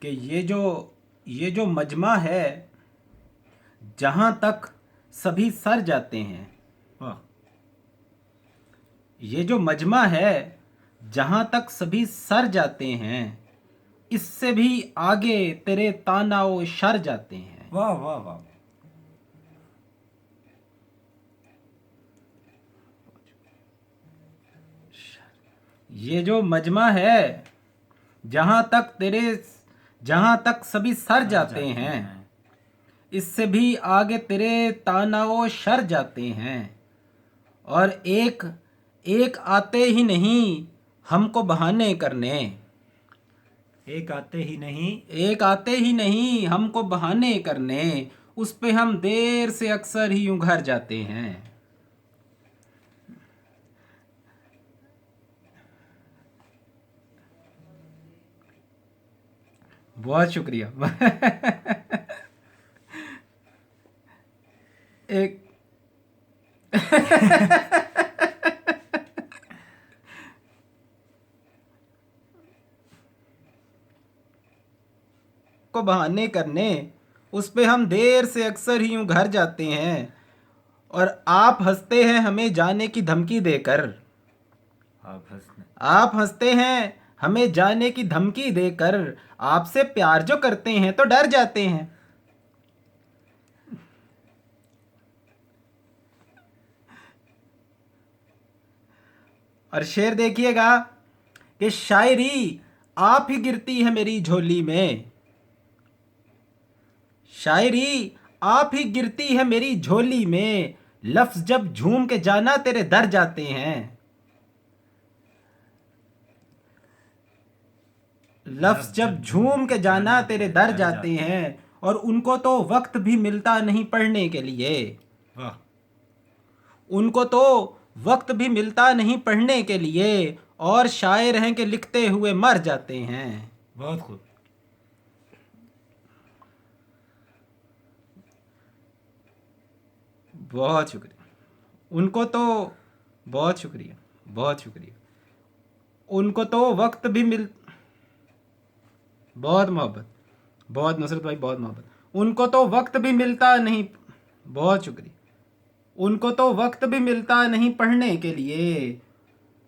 कि ये जो मजमा है, जहाँ तक सभी सर जाते हैं। वाह। ये जो मजमा है, जहाँ तक सभी सर जाते हैं, इससे भी आगे तेरे तानाओ शर जाते हैं। वाह वाह वाह। ये जो मजमा है, जहाँ तक तेरे जहाँ तक सभी सर जाते हैं, इससे भी आगे तेरे तानाओ शर जाते हैं। और एक एक आते ही नहीं हमको बहाने करने। एक आते ही नहीं। एक आते ही नहीं हमको बहाने करने, उस पे हम देर से अक्सर ही यूं घर जाते हैं। बहुत शुक्रिया। एक को बहाने करने, उस पे हम देर से अक्सर ही यूं घर जाते हैं। और आप हंसते हैं हमें जाने की धमकी देकर। आप हंसते हैं हमें जाने की धमकी देकर, आपसे प्यार जो करते हैं तो डर जाते हैं। और शेर देखिएगा कि शायरी आप ही गिरती है मेरी झोली में। शायरी आप ही गिरती है मेरी झोली में, लफ्ज जब झूम के जाना तेरे दर जाते हैं। लफ्ज जब झूम के जाना तेरे दर जाते हैं, और उनको तो वक्त भी मिलता नहीं पढ़ने के लिए। वाह। उनको तो वक्त भी मिलता नहीं पढ़ने के लिए, और शायर हैं कि लिखते हुए मर जाते हैं। बहुत खूब। बहुत शुक्रिया। उनको तो बहुत शुक्रिया, बहुत शुक्रिया। उनको तो वक्त भी मिल बहुत मोहब्बत, बहुत नुसरत भाई, बहुत मोहब्बत। उनको तो वक्त भी मिलता नहीं। बहुत शुक्रिया। उनको तो वक्त भी मिलता नहीं पढ़ने के लिए,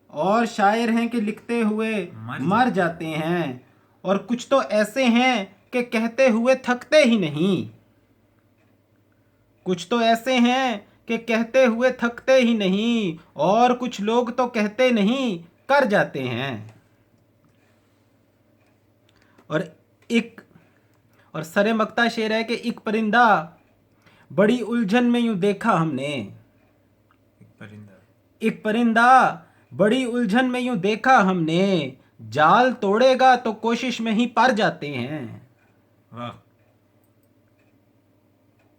और शायर हैं कि लिखते हुए मर जाते हैं। और कुछ तो ऐसे हैं कि कहते हुए थकते ही नहीं। कुछ तो ऐसे हैं कि कहते हुए थकते ही नहीं, और कुछ लोग तो कहते नहीं कर जाते हैं। और एक और सरे मक्ता शेर है कि एक परिंदा बड़ी उलझन में यूं देखा हमने। एक परिंदा बड़ी उलझन में यूं देखा हमने, जाल तोड़ेगा तो कोशिश में ही पर जाते हैं। वाह।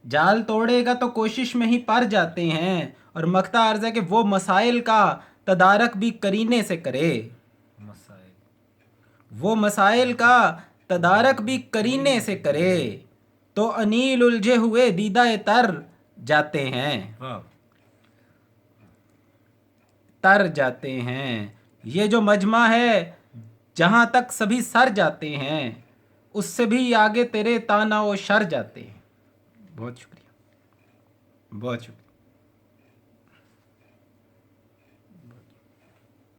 जाल तोड़ेगा तो कोशिश में ही पर जाते हैं। और मक्ता अर्ज है कि वो मसाइल का तदारक भी करीने से करे। वो मसाइल का तदारक भी करीने से करे, तो अनील उलझे हुए दीदाए तर जाते हैं। वाह। तर जाते हैं। ये जो मजमा है, जहाँ तक सभी सर जाते हैं, उससे भी आगे तेरे ताना और शर जाते हैं। बहुत शुक्रिया, बहुत शुक्रिया।